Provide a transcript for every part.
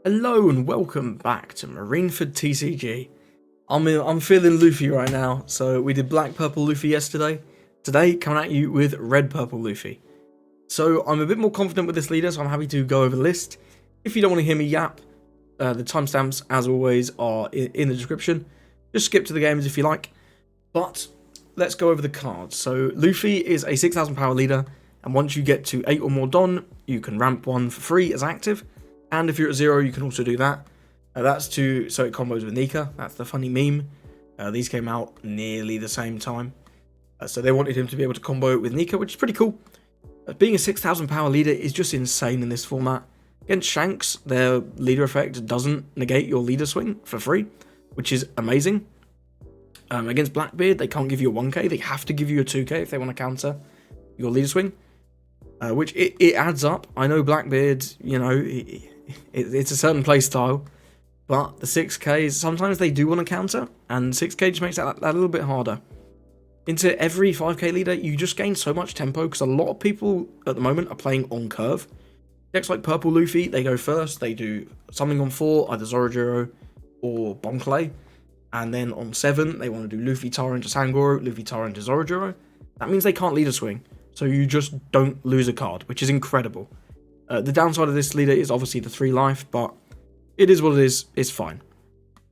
Hello and welcome back to Marineford TCG. I'm feeling Luffy right now, so we did Black Purple Luffy yesterday. Today, coming at you with Red Purple Luffy. So I'm a bit more confident with this leader, so I'm happy to go over the list. If you don't want to hear me yap, the timestamps, as always, are in the description. Just skip to the games if you like. But let's go over the cards. So Luffy is a 6,000 power leader, and once you get to 8 or more Don, you can ramp one for free as active. And if you're at 0, you can also do that. That's so it combos with Nika. That's the funny meme. These came out nearly the same time. So they wanted him to be able to combo it with Nika, which is pretty cool. Being a 6,000 power leader is just insane in this format. Against Shanks, their leader effect doesn't negate your leader swing for free, which is amazing. Against Blackbeard, they can't give you a 1k. They have to give you a 2k if they want to counter your leader swing. Which it adds up. I know Blackbeard, you know, it's a certain play style, but the 6Ks, sometimes they do want to counter, and 6K just makes that a little bit harder. Into every 5K leader, you just gain so much tempo, because a lot of people at the moment are playing on curve. Decks like Purple Luffy, they go first, they do something on 4, either Zorojiro or Bonclay, and then on 7, they want to do Luffy Tara into Sangoro, Luffy Tara into Zorojiro. That means they can't leader swing, so you just don't lose a card, which is incredible. The downside of this leader is obviously the 3 life, but it is what it is. It's fine.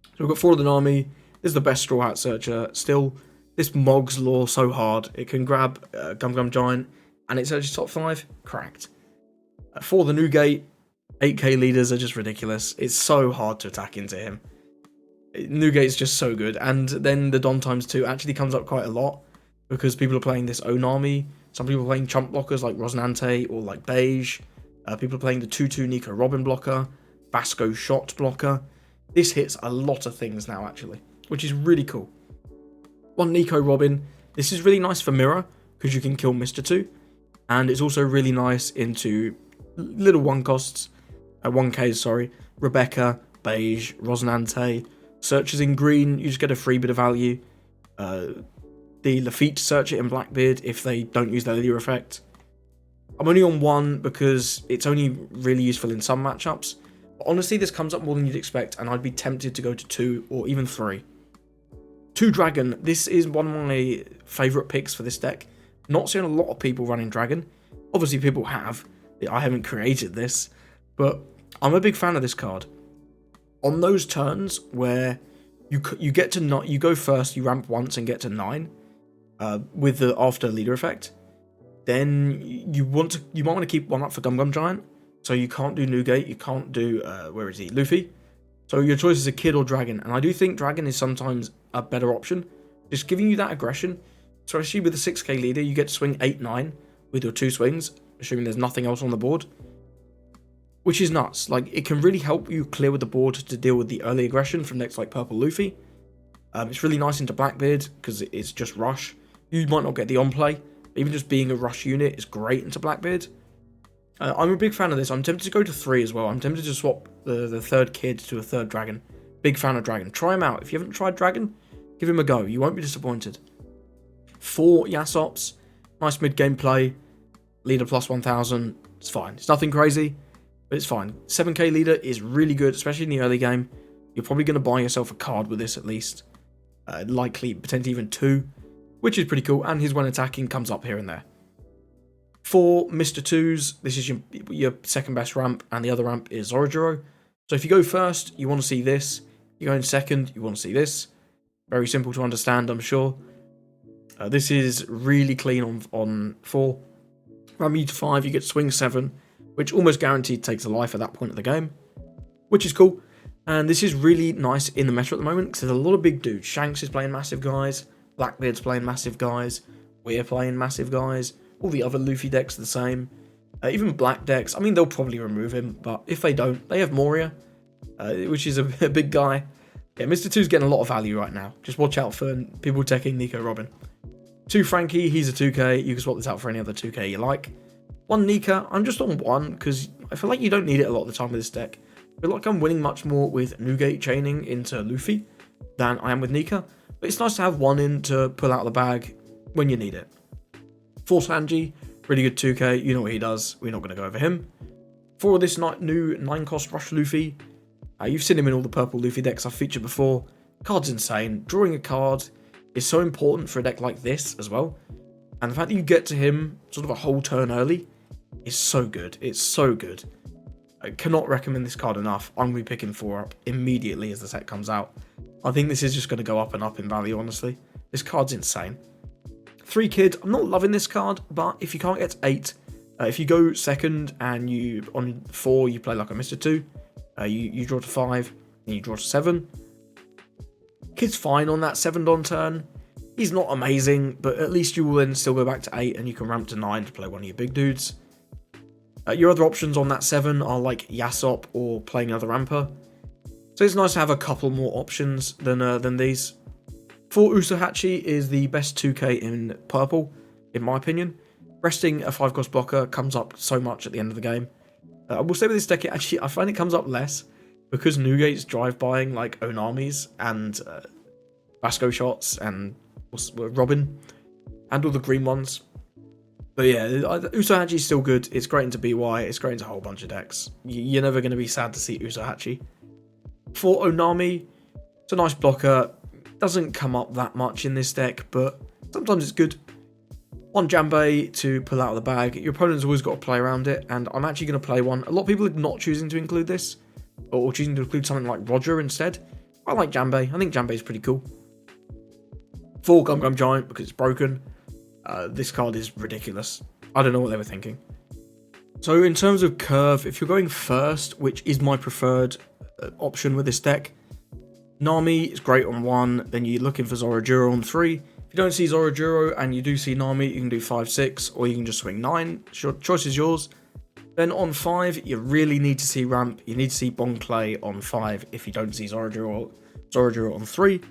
So we've got 4 of the army. This is the best Straw Hat Searcher. Still, this Mog's Law so hard. It can grab Gum Gum Giant, and it searches top 5. Cracked. 4 of the Newgate. 8k leaders are just ridiculous. It's so hard to attack into him. Newgate's just so good. And then the Don times 2 actually comes up quite a lot, because people are playing this Onami. Some people are playing chump blockers like Rosnante or like Beige. People are playing the 2-2 Nico Robin blocker, Vasco shot blocker. This hits a lot of things now, actually, which is really cool. 1 Nico Robin. This is really nice for Mirror, because you can kill Mr. 2. And it's also really nice into little 1 costs, 1Ks, sorry. Rebecca, Beige, Rosnante. Searches in green, you just get a free bit of value. The Lafitte search it in Blackbeard if they don't use their leader effect. I'm only on 1 because it's only really useful in some matchups. But honestly, this comes up more than you'd expect, and I'd be tempted to go to 2 or even 3. 2 Dragon. This is one of my favourite picks for this deck. Not seeing a lot of people running Dragon. Obviously, people have. I haven't created this, but I'm a big fan of this card. On those turns where you get to not, you go first, you ramp once and get to 9 with the after leader effect. Then you might want to keep 1 up for Gum Gum Giant. So you can't do Newgate, you can't do, where is he? Luffy. So your choice is a Kid or Dragon. And I do think Dragon is sometimes a better option. Just giving you that aggression. Especially with the 6k leader, you get to swing 8-9 with your 2 swings, assuming there's nothing else on the board. Which is nuts. Like, it can really help you clear with the board to deal with the early aggression from decks like Purple Luffy. It's really nice into Blackbeard, because it's just rush. You might not get the on-play. Even just being a rush unit is great into Blackbeard. I'm a big fan of this. I'm tempted to go to 3 as well. I'm tempted to swap the 3rd Kid to a 3rd Dragon. Big fan of Dragon. Try him out. If you haven't tried Dragon, give him a go. You won't be disappointed. 4 Yasops. Nice mid-game play. Leader plus 1000. It's fine. It's nothing crazy, but it's fine. 7k leader is really good, especially in the early game. You're probably going to buy yourself a card with this at least. Likely, potentially even 2. Which is pretty cool, and his when attacking comes up here and there. 4 Mr. 2s, this is your second best ramp, and the other ramp is Zorojiro. So if you go first, you want to see this. You go in second, you want to see this. Very simple to understand, I'm sure. This is really clean on 4. Ramp you to 5, you get swing 7, which almost guaranteed takes a life at that point of the game. Which is cool, and this is really nice in the meta at the moment, because there's a lot of big dudes. Shanks is playing massive guys. Blackbeard's playing massive guys, we're playing massive guys, all the other Luffy decks are the same, even Black decks, I mean they'll probably remove him, but if they don't, they have Moria, which is a big guy. Yeah, Mr. 2's getting a lot of value right now, just watch out for people taking Nico Robin. 2 Frankie, he's a 2k, you can swap this out for any other 2k you like. 1 Nika, I'm just on 1, because I feel like you don't need it a lot of the time with this deck. I feel like I'm winning much more with Newgate chaining into Luffy than I am with Nika. But it's nice to have 1 in to pull out of the bag when you need it. 4 Sanji, really good 2k, you know what he does, we're not going to go over him. For this new 9 cost Rush Luffy, You've seen him in all the Purple Luffy decks I've featured before. Card's insane. Drawing a card is so important for a deck like this as well. And the fact that you get to him sort of a whole turn early is so good. It's so good. I cannot recommend this card enough. I'm going to be picking 4 up immediately as the set comes out. I think this is just going to go up and up in value, honestly. This card's insane. 3 Kid, I'm not loving this card, but if you can't get to 8, if you go second and you on 4, you play like a Mr. 2, you draw to 5, and you draw to 7. Kid's fine on that 7 Don turn. He's not amazing, but at least you will then still go back to 8 and you can ramp to 9 to play one of your big dudes. Your other options on that 7 are like Yasop or playing another ramper. So it's nice to have a couple more options than these. 4 Usohachi is the best 2k in purple, in my opinion. Resting a 5 cost blocker comes up so much at the end of the game. I will say with this deck, I find it comes up less because Nugate's drive-buying like Onamis and Vasco shots and Robin and all the green ones. But yeah, Usohachi is still good. It's great into BY. It's great into a whole bunch of decks. You're never going to be sad to see Usohachi. 4 Onami, it's a nice blocker. Doesn't come up that much in this deck, but sometimes it's good. 1 Jambei to pull out of the bag. Your opponent's always got to play around it, and I'm actually going to play one. A lot of people are not choosing to include this, or choosing to include something like Roger instead. I like Jambei. I think Jambei's pretty cool. 4 Gum Gum Giant because it's broken. This card is ridiculous. I don't know what they were thinking. So in terms of curve, if you're going first, which is my preferred option with this deck, Nami is great on 1, then you're looking for Zorojuro on 3. If you don't see Zorojuro and you do see Nami, you can do 5, 6, or you can just swing 9. Choice is yours. Then on 5, you really need to see Ramp. You need to see Bon Clay on 5 if you don't see Zorojuro on 3.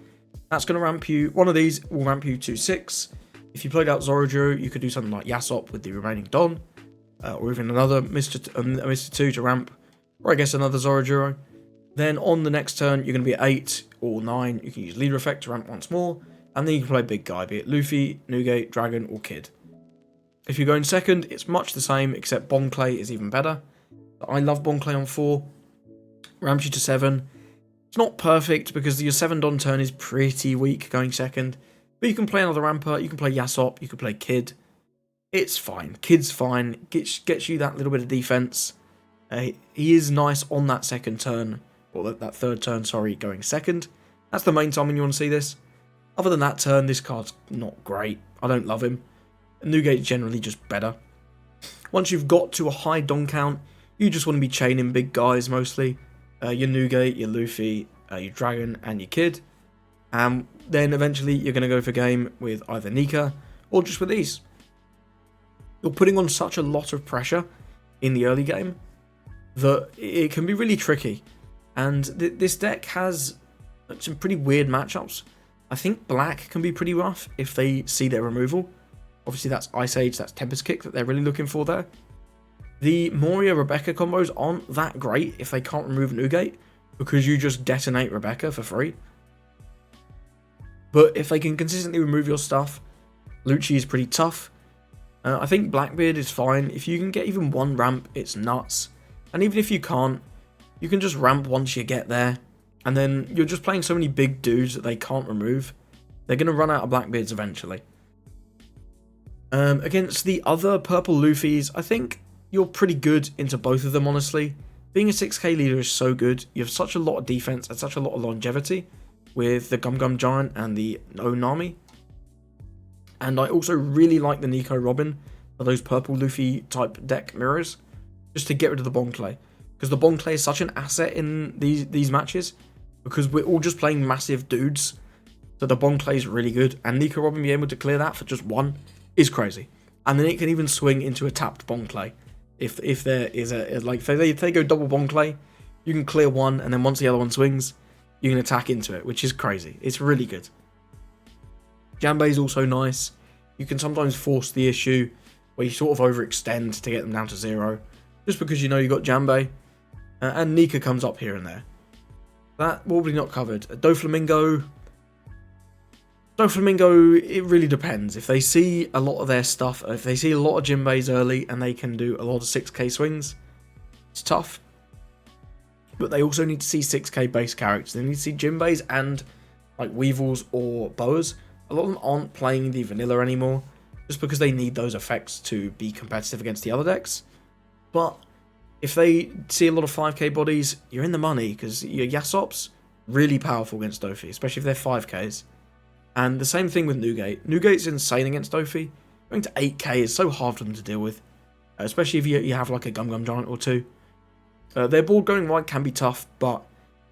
That's going to ramp you. One of these will ramp you to 6. If you played out Zorojuro, you could do something like Yasop with the remaining Don, or even another Mr. 2 to ramp, or I guess another Zorojuro. Then on the next turn, you're going to be at 8 or 9. You can use Leader Effect to ramp once more, and then you can play big guy, be it Luffy, Nugate, Dragon, or Kid. If you're going second, it's much the same, except Bon Clay is even better. I love Bon Clay on 4. Ramps you to 7. It's not perfect because your 7 Don turn is pretty weak going second. But you can play another ramper, you can play Yasop, you can play Kid. It's fine. Kid's fine. Gets you that little bit of defense. He is nice on that second turn, or that third turn, sorry, going second. That's the main time when you want to see this. Other than that turn, this card's not great. I don't love him. Nugate's generally just better. Once you've got to a high Don count, you just want to be chaining big guys mostly. Your Nugate, your Luffy, your Dragon, and your Kid. And then eventually you're going to go for game with either Nika or just with these. You're putting on such a lot of pressure in the early game that it can be really tricky. And this deck has some pretty weird matchups. I think black can be pretty rough if they see their removal. Obviously that's Ice Age, that's Tempest Kick that they're really looking for there. The Moria Rebecca combos aren't that great if they can't remove Nugate, because you just detonate Rebecca for free. But if they can consistently remove your stuff, Lucci is pretty tough. I think Blackbeard is fine. If you can get even 1 ramp, it's nuts. And even if you can't, you can just ramp once you get there. And then you're just playing so many big dudes that they can't remove. They're going to run out of Blackbeards eventually. Against the other Purple Luffys, I think you're pretty good into both of them, honestly. Being a 6k leader is so good. You have such a lot of defense and such a lot of longevity with the Gum Gum Giant and the Onami. And I also really like the Nico Robin for those Purple Luffy type deck mirrors, just to get rid of the Bon Clay. Because the Bon Clay is such an asset in these matches, because we're all just playing massive dudes. So the Bon Clay is really good, and Nico Robin being able to clear that for just 1 is crazy. And then it can even swing into a tapped Bon Clay. If there is if they go double Bon Clay, you can clear 1, and then once the other one swings, you can attack into it, which is crazy. It's really good. Jambei is also nice. You can sometimes force the issue where you sort of overextend to get them down to 0, just because you know you got Jambei. And Nika comes up here and there. That will be not covered. Doflamingo, it really depends. If they see a lot of their stuff, if they see a lot of Jinbeis early and they can do a lot of 6k swings, it's tough. but they also need to see 6k base characters. They need to see Jinbeis and like Weevils or Boas. A lot of them aren't playing the vanilla anymore, just because they need those effects to be competitive against the other decks. But if they see a lot of 5k bodies, you're in the money, because your Yasop's really powerful against Doffy, especially if they're 5ks. And the same thing with Newgate. Newgate's insane against Doffy. Going to 8k is so hard for them to deal with, especially if you have like a Gum Giant or two. Their board going wide can be tough, but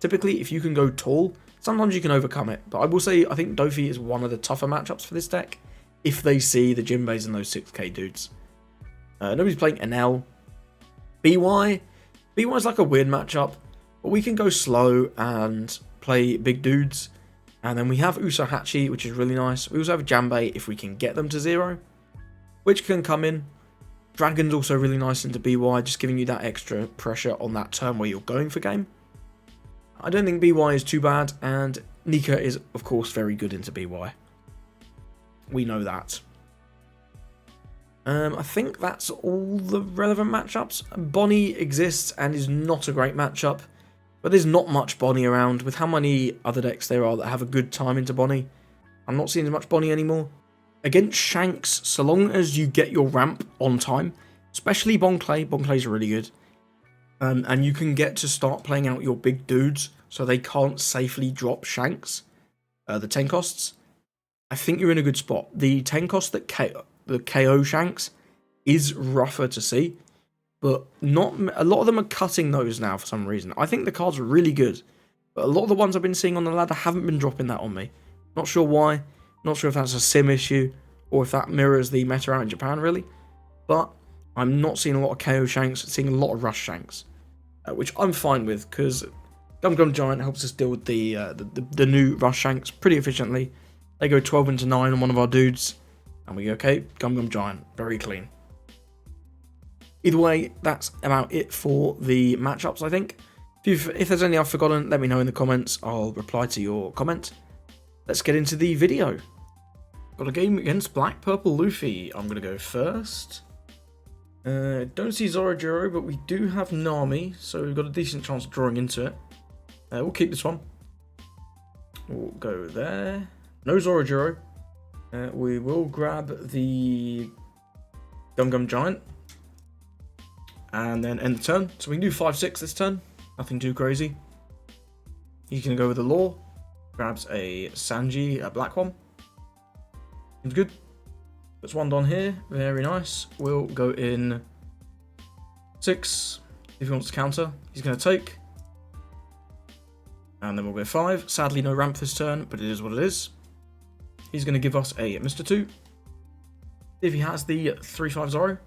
typically if you can go tall, sometimes you can overcome it. But I will say, I think Doffy is one of the tougher matchups for this deck, if they see the Jinbeis and those 6k dudes. Nobody's playing NL. BY is like a weird matchup, but we can go slow and play big dudes. And then we have Usohachi, which is really nice. We also have Janbei if we can get them to 0, which can come in. Dragon's also really nice into BY, just giving you that extra pressure on that turn where you're going for game. I don't think BY is too bad, and Nika is, of course, very good into BY. We know that. I think that's all the relevant matchups. Bonnie exists and is not a great matchup, but there's not much Bonnie around. With how many other decks there are that have a good time into Bonnie, I'm not seeing as much Bonnie anymore. Against Shanks, so long as you get your ramp on time, especially Bonclay's really good, and you can get to start playing out your big dudes so they can't safely drop Shanks, the 10 costs, I think you're in a good spot. The 10 cost that KO Shanks is rougher to see, but not a lot of them are cutting those now for some reason. I think the cards are really good, but a lot of the ones I've been seeing on the ladder haven't been dropping that on me. Not sure why. Not sure if that's a sim issue or if that mirrors the meta out in Japan, really. But I'm not seeing a lot of KO Shanks, seeing a lot of Rush Shanks, which I'm fine with because Gum Giant helps us deal with the new Rush Shanks pretty efficiently. They go 12 into 9 on one of our dudes, and we go, okay, Gum Giant, very clean. Either way, that's about it for the matchups, I think. If there's any I've forgotten, let me know in the comments. I'll reply to your comment. Let's get into the video. Got a game against Black Purple Luffy. I'm going to go first. Don't see Zorojiro, but we do have Nami, so we've got a decent chance of drawing into it. We'll keep this one. We'll go there. No Zorojiro. We will grab the Gum Giant. And then end the turn. So we can do 5-6 this turn. Nothing too crazy. He's going to go with the Law. Grabs a Sanji, a black one. Seems good. Puts one Don here. Very nice. We'll go in 6. If he wants to counter, he's going to take. And then we'll go 5. Sadly, no ramp this turn, but it is what it is. He's going to give us a Mr. 2. If he has the 3-5 Zoro.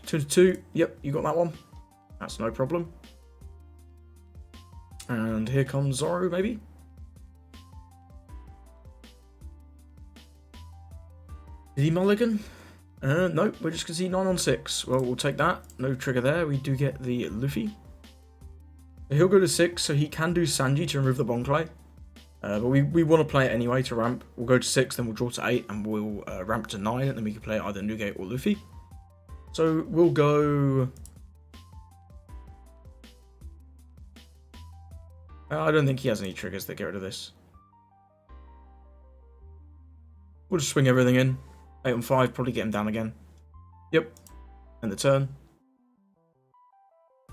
2-2. Yep, you got that one. That's no problem. And here comes Zoro, maybe? Did he mulligan? Nope, we're just going to see 9 on 6. Well, we'll take that. No trigger there. We do get the Luffy. He'll go to 6, so he can do Sanji to remove the Bonclay. But we want to play it anyway to ramp. We'll go to 6, then we'll draw to 8, and we'll ramp to 9, and then we can play either Newgate or Luffy. So we'll go... I don't think he has any triggers that get rid of this. We'll just swing everything in. 8 on 5, probably get him down again. Yep. End the turn.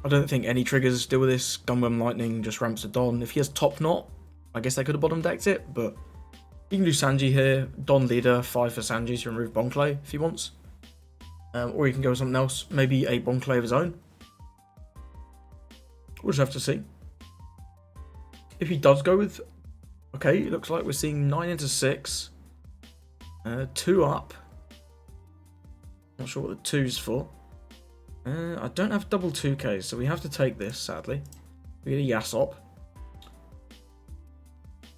I don't think any triggers deal with this. Gum Lightning just ramps to Don. If he has Top Knot, I guess they could have bottom decked it, but you can do Sanji here. Don Leader, 5 for Sanji to remove Bonclay if he wants. Or you can go with something else, maybe a Bonclay of his own. We'll just have to see. If he does go with... Okay, it looks like we're seeing 9 into 6. 2 up. Not sure what the 2's for. I don't have double 2Ks, so we have to take this, sadly. We get a Yasop.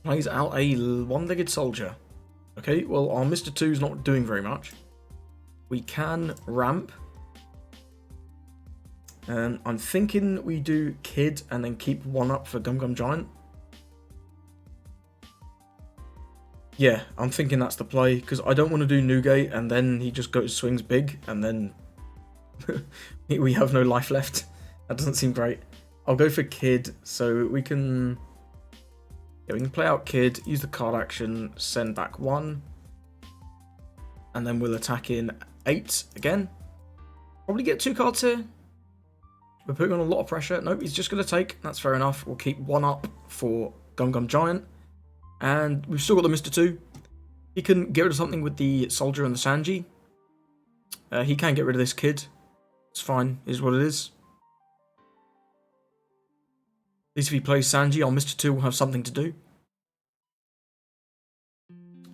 Plays out a one-legged soldier. Okay, well, our Mr. 2's not doing very much. We can ramp. And I'm thinking we do Kid and then keep 1 up for Gum Giant. Yeah, I'm thinking that's the play, because I don't want to do Newgate and then he just swings big and then we have no life left. That doesn't seem great. I'll go for Kid, so we can... Yeah, we can play out Kid, use the card action, send back 1. And then we'll attack in 8 again. Probably get 2 cards here. We're putting on a lot of pressure. Nope, he's just going to take. That's fair enough. We'll keep 1 up for Gum Gum Giant. And we've still got the Mr. 2. He can get rid of something with the Soldier and the Sanji. He can get rid of this Kid. It's fine, is what it is. At least if he plays Sanji, our Mr. 2 will have something to do.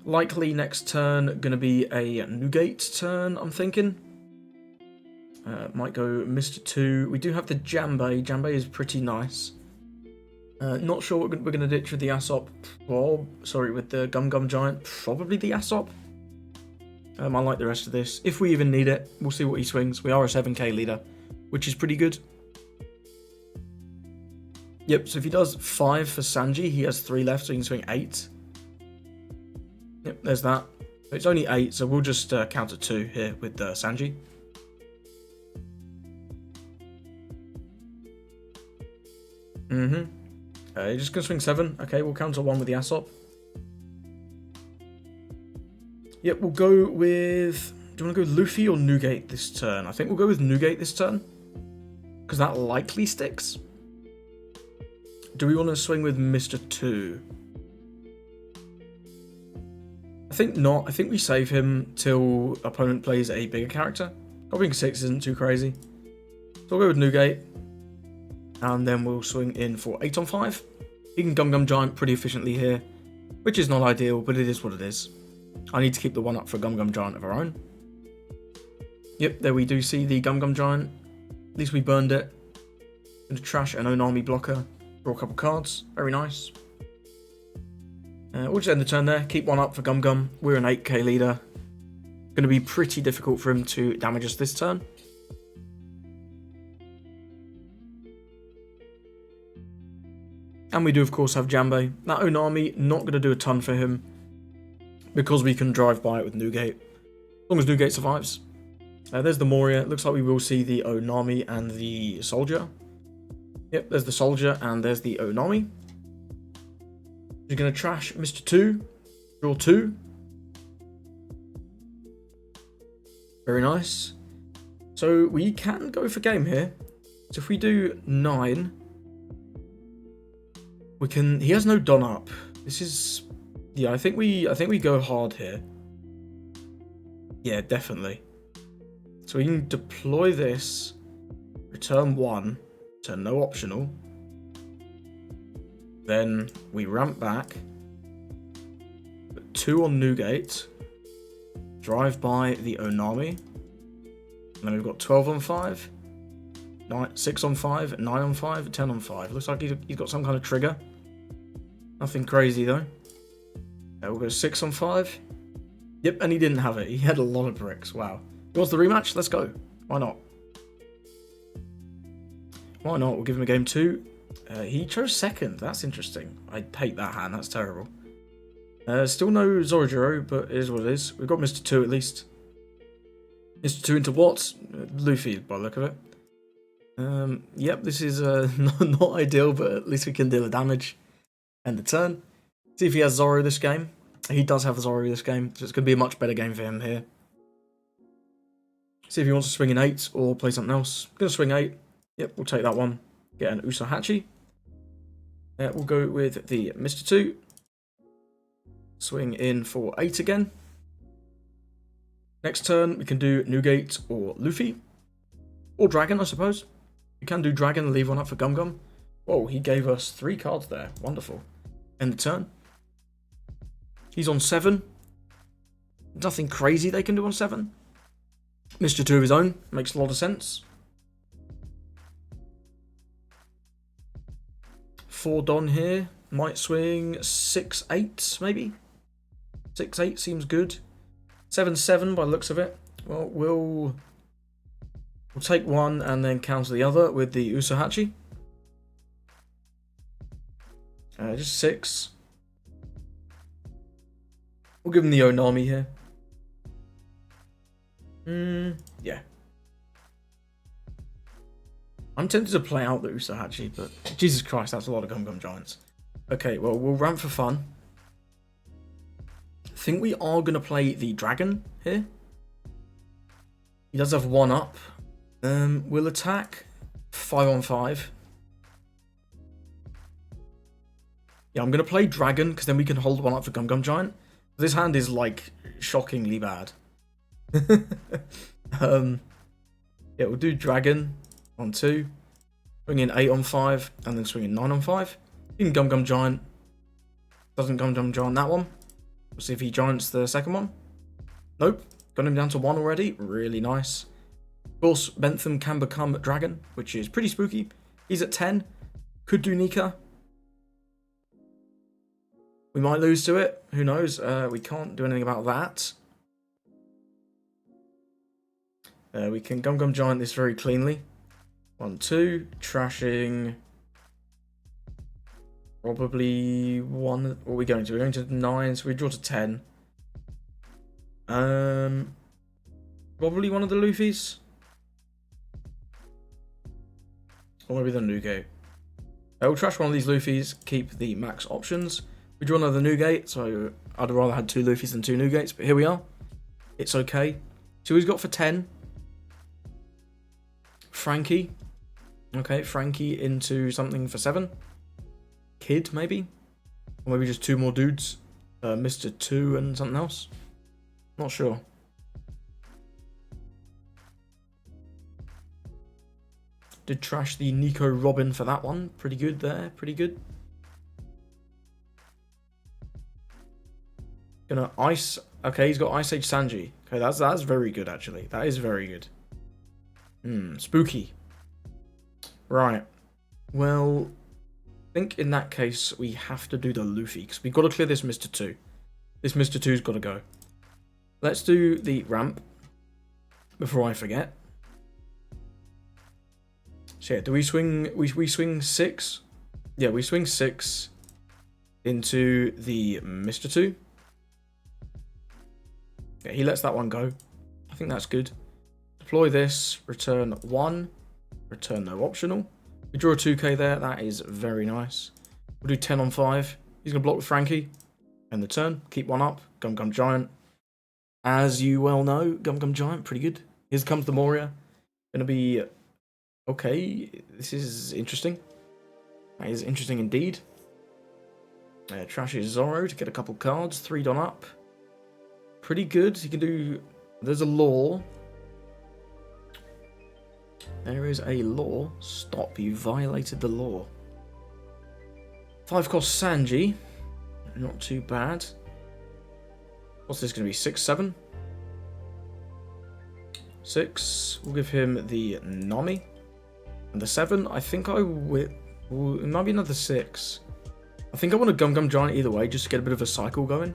Likely next turn going to be a Nugate turn, I'm thinking. Might go Mr. 2. We do have the Jambay. Jambay is pretty nice. Not sure what we're going to ditch with the Aesop. With the Gum Gum Giant. Probably the Aesop. I like the rest of this. If we even need it, we'll see what he swings. We are a 7k leader, which is pretty good. Yep, so if he does 5 for Sanji, he has 3 left, so he can swing 8. Yep, there's that. So it's only 8, so we'll just counter 2 here with Sanji. You're just going to swing 7. Okay, we'll counter 1 with the Aesop. Yep, we'll go with... Do you want to go Luffy or Nugate this turn? I think we'll go with Nugate this turn. Because that likely sticks. Do we want to swing with Mr. 2? I think not. I think we save him till opponent plays a bigger character. Copying 6 isn't too crazy. So we'll go with Nugate. And then we'll swing in for 8 on 5. He can Gum Gum Giant pretty efficiently here. Which is not ideal, but it is what it is. I need to keep the 1 up for Gum Gum Giant of our own. Yep, there we do see the Gum Gum Giant. At least we burned it. Going to trash an Onami blocker. Draw a couple cards. Very nice. We'll just end the turn there. Keep 1 up for Gum Gum. We're an 8k leader. Going to be pretty difficult for him to damage us this turn. And we do, of course, have Jambay. That Onami, not going to do a ton for him. Because we can drive by it with Nugate. As long as Nugate survives. There's the Moria. It looks like we will see the Onami and the Soldier. Yep, there's the Soldier and there's the Onami. You're going to trash Mr. 2. Draw 2. Very nice. So we can go for game here. So if we do 9... We can... He has no Don up. This is... Yeah, I think we go hard here. Yeah, definitely. So we can deploy this, return 1 to no optional. Then we ramp back, put 2 on Nugate, drive by the Onami. And then we've got 12 on 5, 6 on 5, 9 on 5, 10 on 5. Looks like he's got some kind of trigger. Nothing crazy though. We'll go 6 on 5. Yep, and he didn't have it. He had a lot of bricks. Wow. He wants the rematch? Let's go. Why not? Why not? We'll give him a game 2. He chose 2nd. That's interesting. I hate that hand. That's terrible. Still no Zorojiro, but it is what it is. We've got Mr. 2 at least. Mr. 2 into what? Luffy, by the look of it. Yep, this is not ideal, but at least we can deal the damage. End the turn. See if he has Zoro this game. He does have Zoro this game, so it's going to be a much better game for him here. See if he wants to swing in 8 or play something else. Going to swing 8. Yep, we'll take that one. Get an Usahachi. We'll go with the Mr. 2. Swing in for 8 again. Next turn, we can do Nugate or Luffy. Or Dragon, I suppose. We can do Dragon and leave 1 up for Gum Gum. Whoa, he gave us 3 cards there. Wonderful. End the turn. He's on 7. Nothing crazy they can do on 7. Mr. 2 of his own. Makes a lot of sense. 4 Don here. Might swing 6-8 maybe. 6-8 seems good. 7-7 by the looks of it. Well, we'll take 1 and then counter the other with the Usahachi. Just 6. We'll give him the Onami here. Yeah. I'm tempted to play out the Uso actually, but Jesus Christ, that's a lot of Gum Gum Giants. Okay, well, we'll ramp for fun. I think we are going to play the Dragon here. He does have 1 up. We'll attack 5 on 5. Yeah, I'm going to play Dragon, because then we can hold 1 up for Gum Gum Giant. This hand is, like, shockingly bad. Yeah, we'll do Dragon on 2. Swing in 8 on 5, and then swing in 9 on 5. In Gum Gum Giant. Doesn't Gum Gum Giant that one. We'll see if he giants the second one. Nope. Got him down to 1 already. Really nice. Of course, Bentham can become Dragon, which is pretty spooky. He's at 10. Could do Nika. We might lose to it. Who knows? We can't do anything about that. We can Gum Gum Giant this very cleanly. 1, 2. Trashing. Probably 1. What are we going to? We're going to 9, so we draw to 10. Probably one of the Luffys. Or maybe the Nugate. We'll trash one of these Luffys, keep the max options. We draw another Nugate, so I'd rather had 2 Luffys than 2 Nugates, but here we are. It's okay. So he's got for 10. Frankie. Okay, Frankie into something for 7. Kid, maybe? Or maybe just 2 more dudes. Mr. 2 and something else. Not sure. Did trash the Nico Robin for that one. Pretty good there. Pretty good. Gonna ice. Okay, he's got Ice Age Sanji. Okay, that's very good actually. That is very good. Spooky. Right. Well, I think in that case we have to do the Luffy because we've got to clear this Mr. 2. This Mr. 2's got to go. Let's do the ramp before I forget. So yeah, do we swing? We swing 6. Yeah, we swing 6 into the Mr. 2. Yeah, he lets that one go. I think that's good. Deploy this. Return 1. Return no optional. We draw a 2k there. That is very nice. We'll do 10 on 5. He's going to block with Frankie. End the turn. Keep 1 up. Gum Gum Giant. As you well know, Gum Gum Giant, pretty good. Here comes the Moria. Going to be... Okay, this is interesting. That is interesting indeed. Trashes Zoro to get a couple cards. 3 done up. Pretty good. He can do... There's a law. There is a law. Stop, you violated the law. 5 cost Sanji. Not too bad. What's this going to be? 6, 7? 6. We'll give him the Nami. And the 7, I think I will... It might be another 6. I think I want a Gum Gum Giant either way, just to get a bit of a cycle going.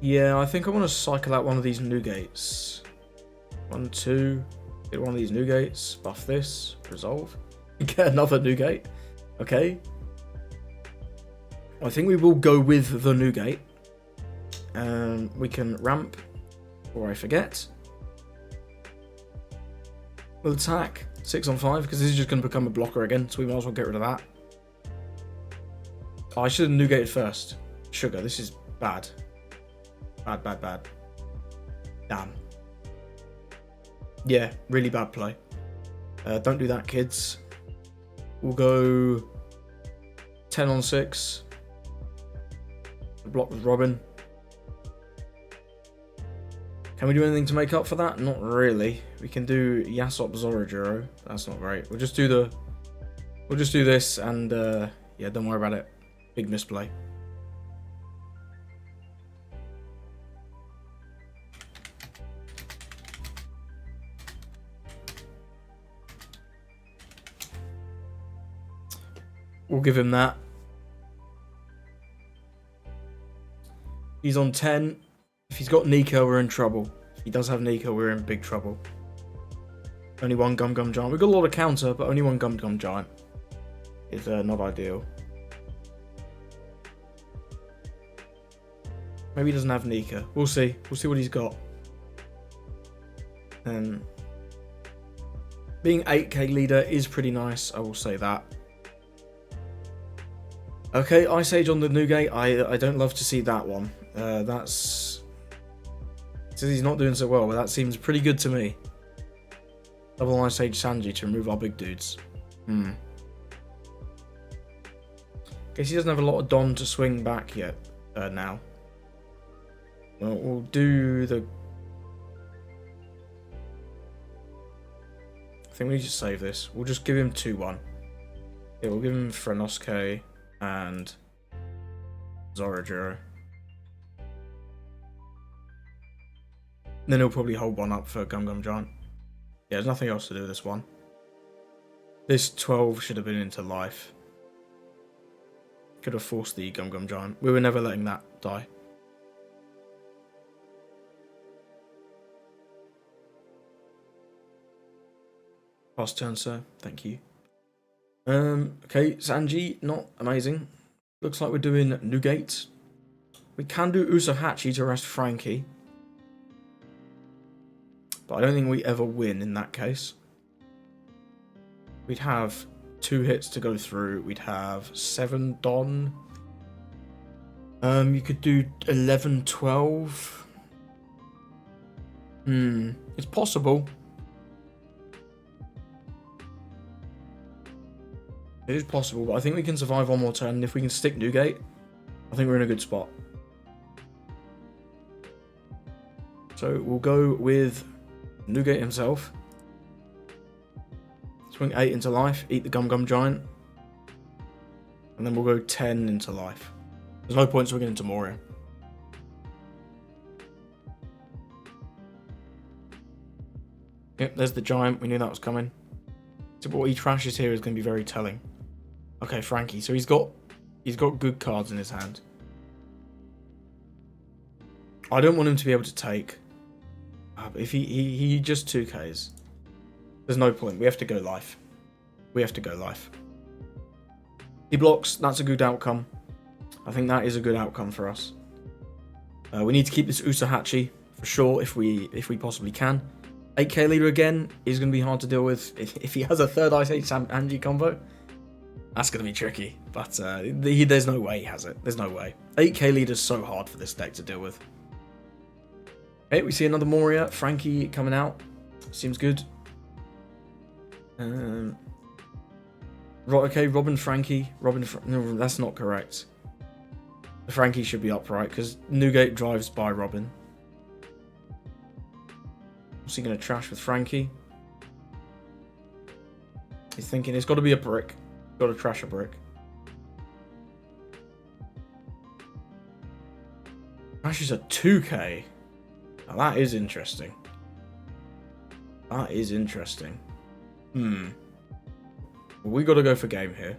Yeah, I think I want to cycle out one of these Nugates. 1, 2. Get one of these Nugates. Buff this. Resolve. Get another Nugate. Okay. I think we will go with the Nugate. We can ramp, or I forget. We'll attack 6 on 5 because this is just going to become a blocker again, so we might as well get rid of that. Oh, I should have Nugated first. Sugar, this is bad. Bad, bad, bad. Damn. Yeah, really bad play. Don't do that, kids. We'll go 10 on 6. Block with Robin. Can we do anything to make up for that? Not really. We can do Yasop Zorojuro. That's not great. We'll just do this and yeah, don't worry about it. Big misplay. We'll give him that. He's on 10. If he's got Nico, we're in trouble. If he does have Nico, we're in big trouble. Only one Gum Gum Giant. We've got a lot of counter, but only one Gum Gum Giant is not ideal. Maybe he doesn't have Nico. We'll see. We'll see what he's got. Being 8k leader is pretty nice, I will say that. Okay, Ice Age on the Nugate, I don't love to see that one. That's... Says he's not doing so well, but that seems pretty good to me. Double Ice Age Sanji to remove our big dudes. Guess he doesn't have a lot of Don to swing back yet, now. Well, we'll do the... I think we need to save this. We'll just give him 2-1. Yeah, we'll give him Frenosuke and Zorojuro. Then he'll probably hold one up for Gum Gum Giant. Yeah, there's nothing else to do with this one. This 12 should have been into life. Could have forced the Gum Gum Giant. We were never letting that die. Pass turn, sir. Thank you. Okay, Sanji, not amazing. Looks like we're doing Nugate. We can do Usohachi to rest Frankie. But I don't think we ever win in that case. We'd have 2 hits to go through. We'd have 7 Don. You could do 11, 12. It's possible. It is possible, but I think we can survive one more turn. And if we can stick Nugate, I think we're in a good spot. So we'll go with Nugate himself. Swing 8 into life, eat the Gum Gum Giant. And then we'll go 10 into life. There's no point swinging into Moria. Yep, there's the Giant. We knew that was coming. So what he trashes here is going to be very telling. Okay, Frankie. So he's got good cards in his hand. I don't want him to be able to take. But if he just 2Ks, there's no point. We have to go life. We have to go life. He blocks. That's a good outcome. I think that is a good outcome for us. We need to keep this Usohachi for sure if we possibly can. 8k leader again is going to be hard to deal with. If he has a third Ice Age Sanji combo, that's going to be tricky. But there's no way he has it. There's no way. 8k leader is so hard for this deck to deal with. Okay, we see another Moria. Frankie coming out. Seems good. Okay, Robin Frankie. No, that's not correct. The Frankie should be upright because Nugate drives by Robin. What's he going to trash with Frankie? He's thinking it's got to be a brick. Got to trash a brick. Trashes a 2k. Now that is interesting. That is interesting. Well, we got to go for game here.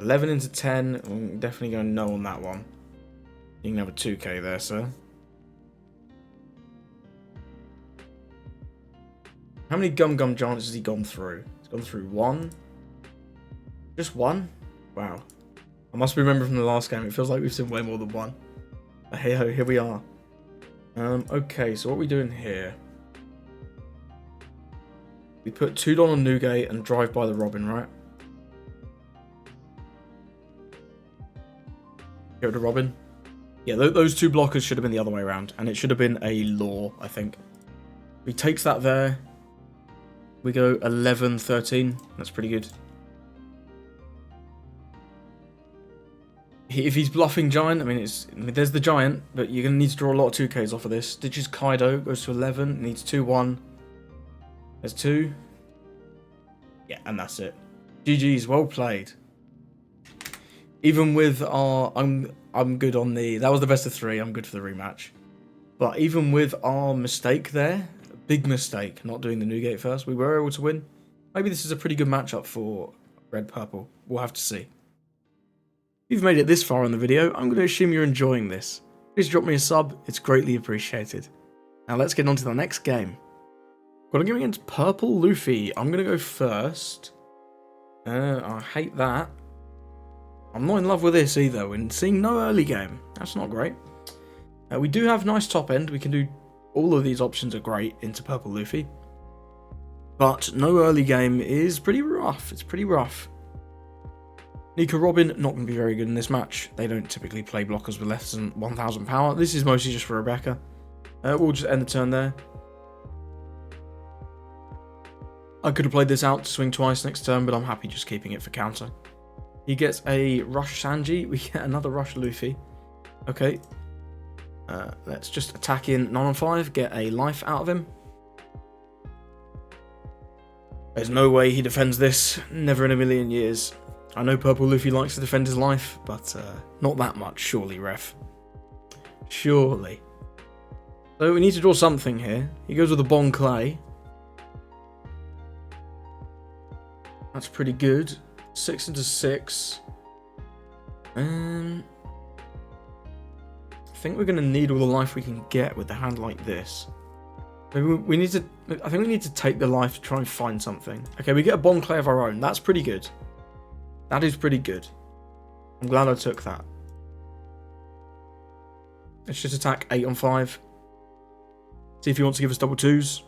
11 into 10. I'm definitely going no on that one. You can have a 2k there, sir. How many Gum Gum Giants has he gone through? He's gone through 1. Just 1? Wow. I must remember from the last game. It feels like we've seen way more than 1. But hey ho, here we are. Okay, so what are we doing here? We put 2 Don on Nugate and drive by the Robin, right? Go to Robin. Yeah, those 2 blockers should have been the other way around. And it should have been a Law, I think. He takes that there. We go 11, 13. That's pretty good. If he's bluffing Giant, I mean, there's the Giant, but you're going to need to draw a lot of 2Ks off of this. Ditches Kaido, goes to 11, needs 2-1. There's 2. Yeah, and that's it. GG's, well played. Even with our... I'm good on the... That was the best of 3, I'm good for the rematch. But even with our mistake there, a big mistake, not doing the Nugate first, we were able to win. Maybe this is a pretty good matchup for Red Purple. We'll have to see. If you've made it this far in the video, I'm going to assume you're enjoying this. Please drop me a sub, it's greatly appreciated. Now let's get on to the next game. Got to go against Purple Luffy. I'm going to go first. I hate that. I'm not in love with this either. We're seeing no early game. That's not great. We do have nice top end. We can do All of these options are great into Purple Luffy. But no early game is pretty rough. It's pretty rough. Nico Robin, not going to be very good in this match. They don't typically play blockers with less than 1000 power. This is mostly just for Rebecca. We'll just end the turn there. I could have played this out to swing twice next turn, but I'm happy just keeping it for counter. He gets a Rush Sanji. We get another Rush Luffy. Okay. Let's just attack in 9 on 5, get a life out of him. There's no way he defends this. Never in a million years. I know Purple Luffy likes to defend his life, but not that much, surely, ref. Surely. So we need to draw something here. He goes with a Bon Clay. That's pretty good. 6 into 6. I think we're going to need all the life we can get with the hand like this. Maybe we need to. I think we need to take the life to try and find something. Okay, we get a Bon Clay of our own. That's pretty good. That is pretty good. I'm glad I took that. Let's just attack 8 on 5. See if he wants to give us double 2s.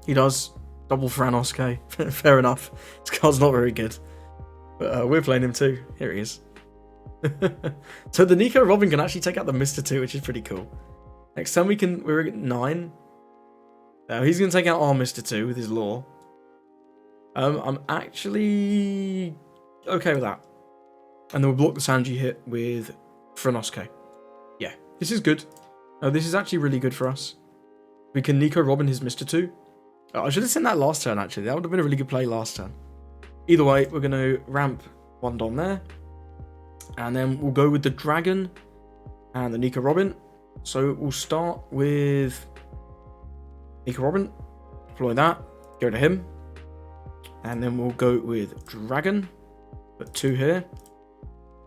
He does. Double Franoske. Fair enough. This card's not very good. But we're playing him too. Here he is. So the Nico Robin can actually take out the Mr. 2, which is pretty cool. Next time we're at 9. He's going to take out our Mr. 2 with his lore. I'm actually okay with that. And then we'll block the Sanji hit with Franoske. Yeah, this is good. This is actually really good for us. We can Nico Robin his Mr. 2. I should have sent that last turn, actually. That would have been a really good play last turn. Either way, we're going to ramp 1 Don there. And then we'll go with the Dragon and the Nico Robin. So we'll start with Nico Robin. Deploy that. Go to him. And then we'll go with Dragon. Put 2 here.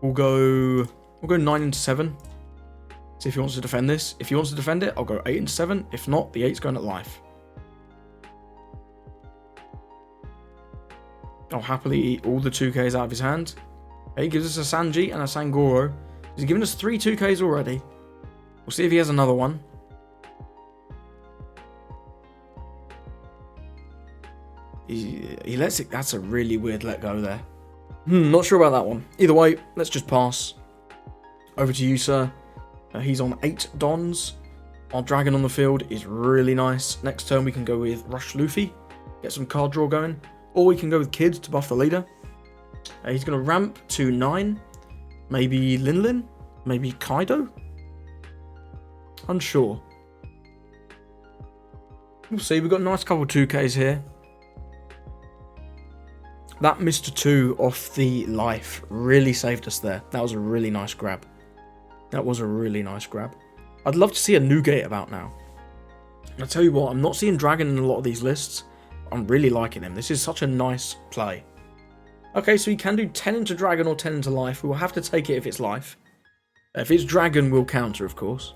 We'll go 9 into 7. See if he wants to defend this. If he wants to defend it, I'll go 8 into 7. If not, the 8's going at life. I'll happily eat all the 2Ks out of his hand. Okay, he gives us a Sanji and a Sangoro. He's given us 3 2Ks already. We'll see if he has another one. He lets it. That's a really weird let go there. Not sure about that one. Either way, let's just pass. Over to you, sir. He's on 8 Dons. Our Dragon on the field is really nice. Next turn we can go with Rush Luffy. Get some card draw going. Or we can go with Kid to buff the leader. He's going to ramp to 9. Maybe Linlin? Maybe Kaido? Unsure. We'll see. We've got a nice couple 2Ks here. That Mr. 2 off the life really saved us there. That was a really nice grab. That was a really nice grab. I'd love to see a Newgate about now. And I'll tell you what, I'm not seeing Dragon in a lot of these lists. I'm really liking him. This is such a nice play. Okay, so he can do 10 into Dragon or 10 into life. We will have to take it if it's life. If it's Dragon, we'll counter, of course.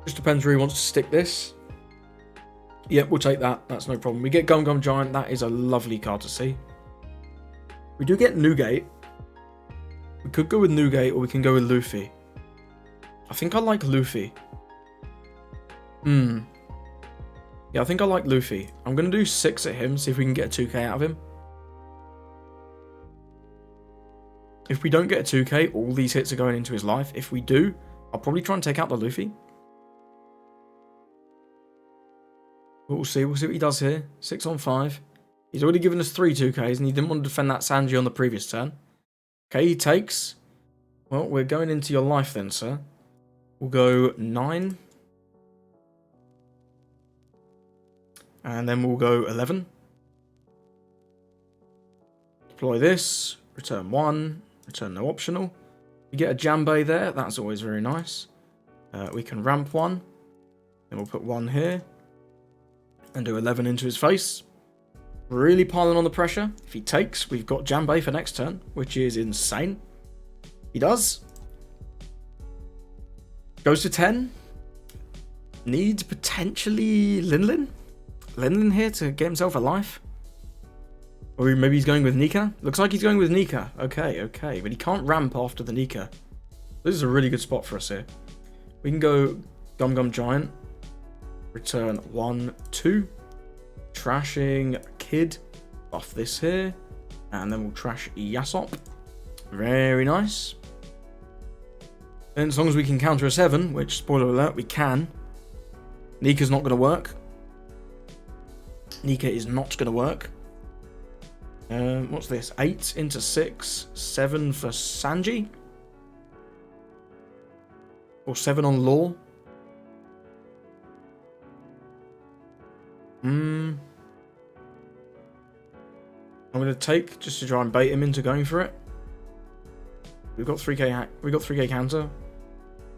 Just depends where he wants to stick this. Yep, we'll take that. That's no problem. We get Gum Gum Giant. That is a lovely card to see. We do get Newgate. We could go with Newgate or we can go with Luffy. I think I like Luffy. Yeah, I think I like Luffy. I'm going to do 6 at him, see if we can get a 2K out of him. If we don't get a 2K, all these hits are going into his life. If we do, I'll probably try and take out the Luffy. But we'll see what he does here. 6 on 5. He's already given us 3 2Ks, and he didn't want to defend that Sanji on the previous turn. Okay, he takes. Well, we're going into your life then, sir. We'll go 9. And then we'll go 11. Deploy this. Return 1. Return no optional. We get a Jambay there. That's always very nice. We can ramp 1. Then we'll put 1 here. And do 11 into his face. Really piling on the pressure. If he takes, we've got Jambay for next turn, which is insane. He does. Goes to 10. Needs potentially Linlin. Linlin here to get himself a life. Or maybe he's going with Nika. Looks like he's going with Nika. Okay. But he can't ramp after the Nika. This is a really good spot for us here. We can go Gum Gum Giant. Return 1, 2. Trashing Kid. Off this here. And then we'll trash Yasop. Very nice. And as long as we can counter a 7, which, spoiler alert, we can. Nika's not going to work. Nika is not going to work. What's this? 8 into 6. 7 for Sanji. Or 7 on Law. I'm going to take just to try and bait him into going for it. We've got 3k. We got 3k counter.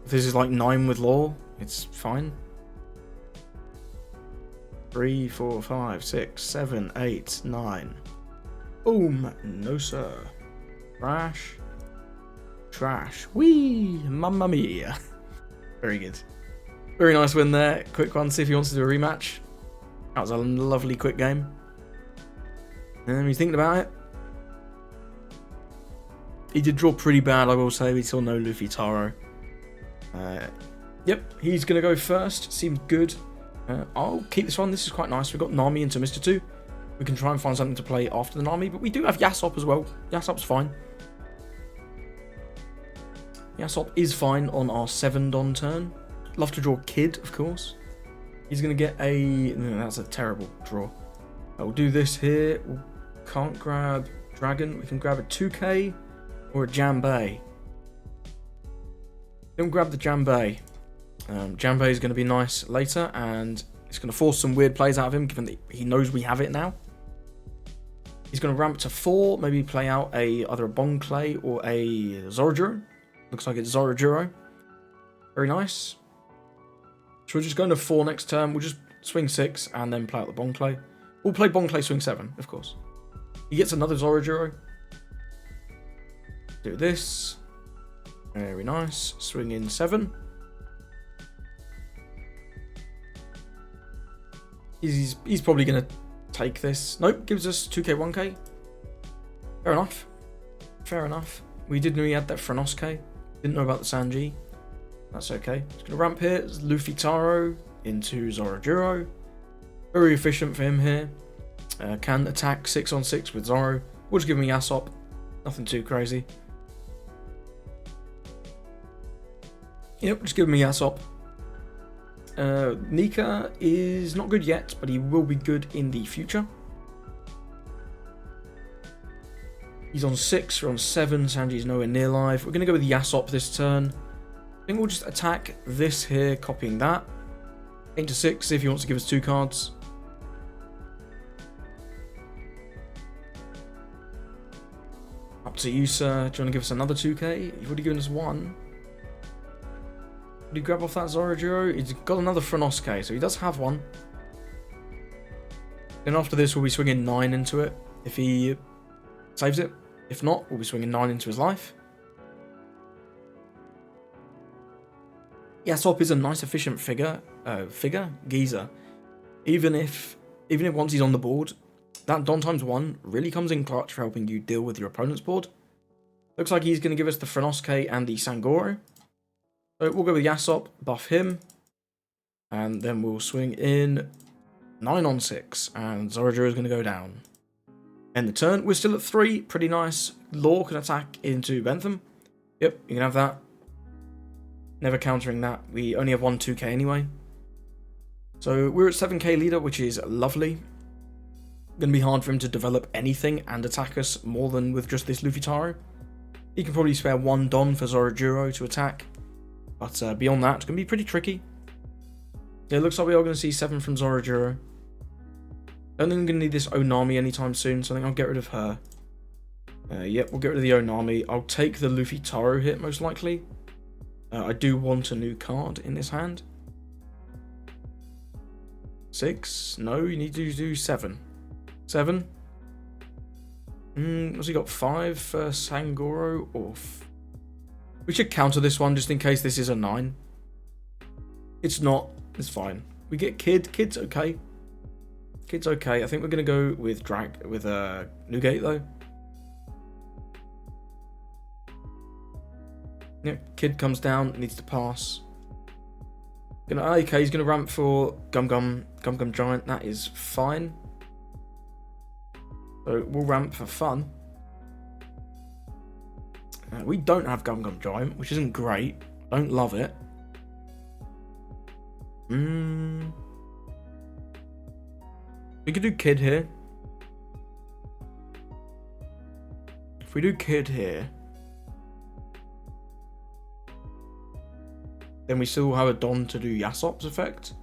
If this is like 9 with Law, it's fine. 3, 4, 5, 6, 7, 8, 9. Boom! No sir. Trash. Trash. Whee! Mamma mia. Very good. Very nice win there. Quick one. See if he wants to do a rematch. That was a lovely quick game. And he's thinking about it. He did draw pretty bad, I will say. We saw no Luffy Taro. Yep, he's going to go first. Seems good. I'll keep this one. This is quite nice. We've got Nami into Mr. 2. We can try and find something to play after the Nami, but we do have Yasop as well. Yasop's fine. Yasop is fine on our 7-Don turn. Love to draw Kid, of course. He's going to get a... No, that's a terrible draw. We'll do this here. We can't grab Dragon. We can grab a 2k or a Jambay. Don't grab the Jambay. Jambay is going to be nice later, and it's going to force some weird plays out of him, given that he knows we have it now. He's going to ramp to 4, maybe play out either a Bon Clay or a Zorojuro. Looks like it's Zorojuro. Very nice. So we're just going to 4 next turn. We'll just swing 6 and then play out the Bon Clay. We'll play Bon Clay swing 7, of course. He gets another Zorojuro. Do this. Very nice. Swing in 7. He's probably going to take this. Nope, gives us 2k, 1k. Fair enough. Fair enough. We did know he had that Franosuke. Didn't know about the Sanji. That's okay. It's going to ramp here. It's Luffy Taro into Zorojuro. Very efficient for him here. Can attack 6 on 6 with Zoro. We'll just give him Yasop. Nothing too crazy. Yep, just give him Yasop. Nika is not good yet, but he will be good in the future. He's on 6, we're on 7, Sanji's nowhere near live. We're going to go with Yasop this turn. I think we'll just attack this here, copying that. Into 6 if he wants to give us 2 cards. Up to you, sir. Do you want to give us another 2k? You've already given us 1. Did he grab off that Zorojuro? He's got another Franosuke, so he does have one. Then after this, we'll be swinging 9 into it, if he saves it. If not, we'll be swinging 9 into his life. Yasop is a nice, efficient geezer. Even if once he's on the board, that Don times 1 really comes in clutch for helping you deal with your opponent's board. Looks like he's going to give us the Franosuke and the Sangoro. So we'll go with Yasop, buff him, and then we'll swing in 9 on 6, and Zorojuro is going to go down. End the turn. We're still at 3, pretty nice. Law can attack into Bentham. Yep, you can have that. Never countering that. We only have 1 2k anyway. So we're at 7k leader, which is lovely. Going to be hard for him to develop anything and attack us more than with just this Luffy Taro. He can probably spare 1 Don for Zorojuro to attack. But beyond that, it's going to be pretty tricky. Yeah, it looks like we are going to see 7 from Zorojuro. I don't think I'm going to need this Onami anytime soon, so I think I'll get rid of her. Yep, we'll get rid of the Onami. I'll take the Luffy Taro hit, most likely. I do want a new card in this hand. 6? No, you need to do 7. 7? What's he got? 5 for Sangoro? Or... We should counter this one just in case this is a 9. It's not. It's fine. We get Kid. Kid's okay. Kid's okay. I think we're going to go with Newgate though. Yeah, Kid comes down, needs to pass. Okay, he's gonna ramp for Gum Gum Giant. That is fine. So we'll ramp for fun. We don't have Gum Gum Giant, which isn't great. Don't love it. We could do Kid here. If we do Kid here, then we still have a Don to do Yasop's effect.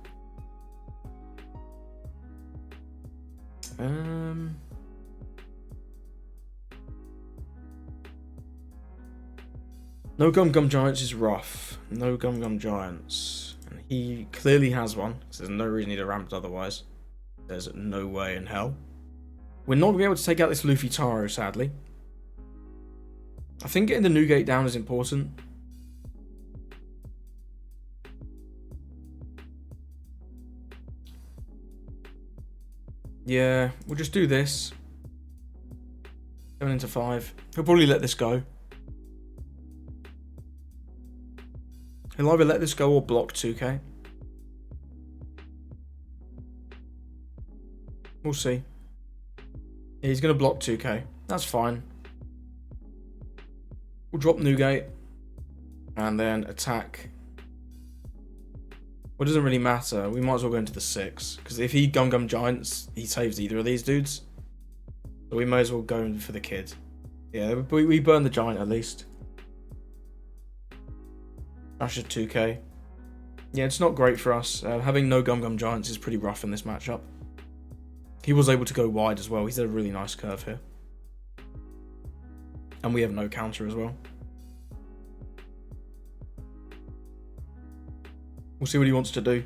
No Gum Gum Giants is rough. No Gum Gum Giants. And he clearly has one, because there's no reason he'd have ramped otherwise. There's no way in hell. We're not going to be able to take out this Luffy Taro, sadly. I think getting the Newgate down is important. Yeah, we'll just do this. 7 into 5. He'll probably let this go. He'll either let this go or block 2k. We'll see. Yeah, he's going to block 2k. That's fine. We'll drop Newgate. And then attack. Well, it doesn't really matter. We might as well go into the 6. Because if he Gum Gum Giants, he saves either of these dudes. So we may as well go in for the Kid. Yeah, we burn the Giant at least. Dash at 2k. Yeah, it's not great for us. Having no Gum Gum Giants is pretty rough in this matchup. He was able to go wide as well. He's had a really nice curve here. And we have no counter as well. We'll see what he wants to do.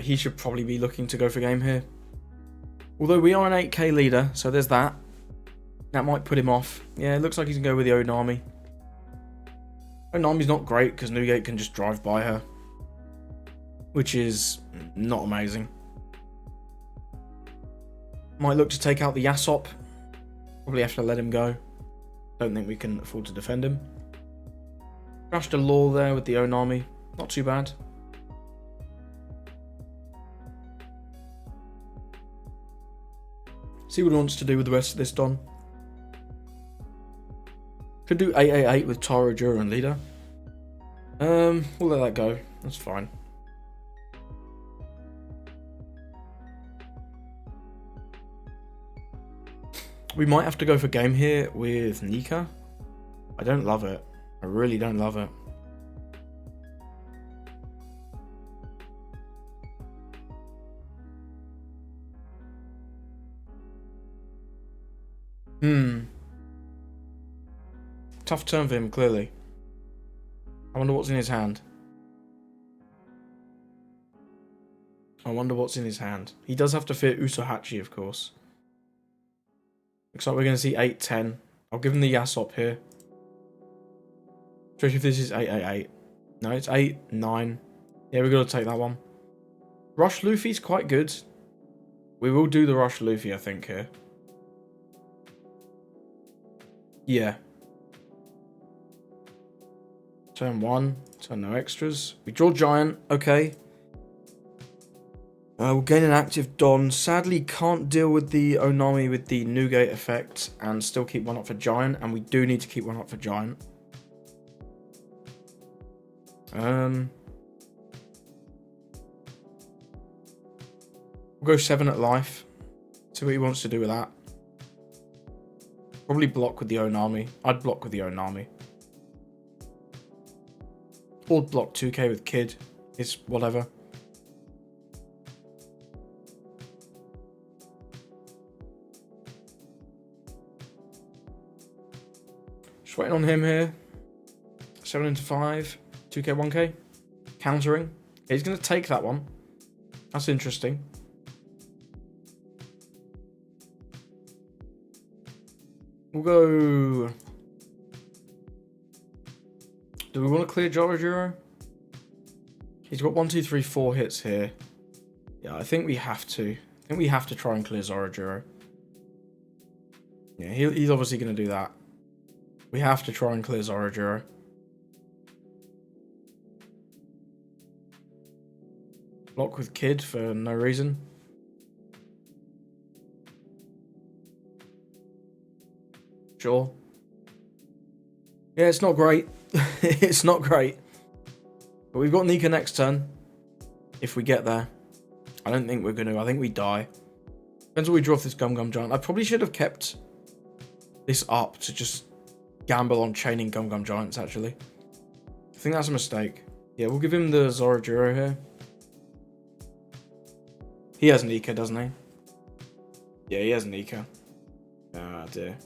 He should probably be looking to go for game here. Although we are an 8k leader, so there's that. That might put him off. Yeah, it looks like he's going to go with the Onami. Onami's not great because Newgate can just drive by her. Which is not amazing. Might look to take out the Yasop. Probably have to let him go. Don't think we can afford to defend him. Crashed a Law there with the Onami. Not too bad. See what he wants to do with the rest of this Don. Could do 888 with Taro, Juro, and Leader. We'll let that go. That's fine. We might have to go for game here with Nika. I don't love it. I really don't love it. Tough turn for him, clearly. I wonder what's in his hand. I wonder what's in his hand. He does have to fear Usohachi, of course. Looks like we're going to see 8-10. I'll give him the Yasop here. Especially if this is 8-8-8. No, it's 8-9. Yeah, we've got to take that one. Rush Luffy's quite good. We will do the Rush Luffy, I think, here. Yeah. Turn 1. Turn no extras. We draw Giant. Okay. We'll gain an active Don. Sadly, can't deal with the Onami with the Newgate effect and still keep one up for Giant. And we do need to keep one up for Giant. We'll go 7 at life. See what he wants to do with that. Probably block with the Onami. I'd block with the Onami. Or block 2k with Kid. It's whatever. Just waiting on him here. 7 into 5. 2k, 1k. Countering. He's going to take that one. That's interesting. We'll go... Do we want to clear Juro? He's got 1, 2, 3, 4 hits here. Yeah, I think we have to. I think we have to try and clear Juro. Yeah, he's obviously going to do that. We have to try and clear Juro. Block with Kid for no reason. Sure. Yeah, it's not great. It's not great. But we've got Nika next turn. If we get there. I don't think we're going to. I think we die. Depends what we draw off this Gum Giant. I probably should have kept this up to just gamble on chaining Gum Giants, actually. I think that's a mistake. Yeah, we'll give him the Zorajuro here. He has Nika, doesn't he? Yeah, he has Nika. Ah, dear.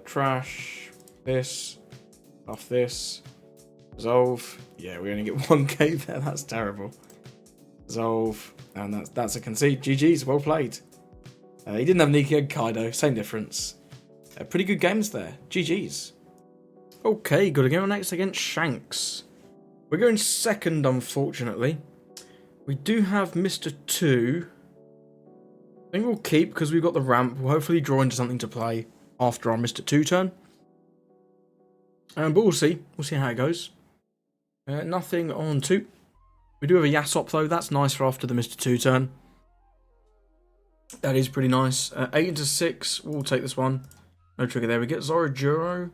Trash. This. Off this. Resolve. Yeah, we only get 1k there. That's terrible. Resolve. And that's a concede. GG's. Well played. He didn't have Nika, Kaido. Same difference. Pretty good games there. GG's. Okay, got to go next against Shanks. We're going second, unfortunately. We do have Mr. 2. I think we'll keep because we've got the ramp. We'll hopefully draw into something to play after our Mr. 2 turn. But we'll see. We'll see how it goes. Nothing on 2. We do have a Yasop though. That's nice for after the Mr. 2 turn. That is pretty nice. 8 into 6. We'll take this one. No trigger there. We get Zorajuro.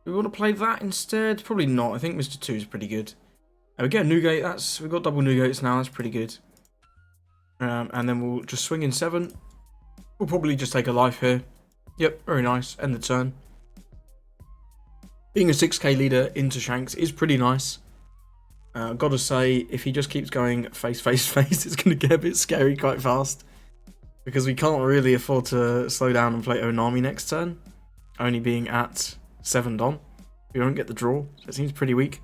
Do we want to play that instead? Probably not. I think Mr. 2 is pretty good. We get a Nugate. We've got double Nugates now. That's pretty good. And then we'll just swing in 7. We'll probably just take a life here. Yep, very nice. End the turn. Being a 6k leader into Shanks is pretty nice. Gotta say, if he just keeps going face, it's going to get a bit scary quite fast. Because we can't really afford to slow down and play Onami next turn. Only being at 7 Don. We won't get the draw, so it seems pretty weak.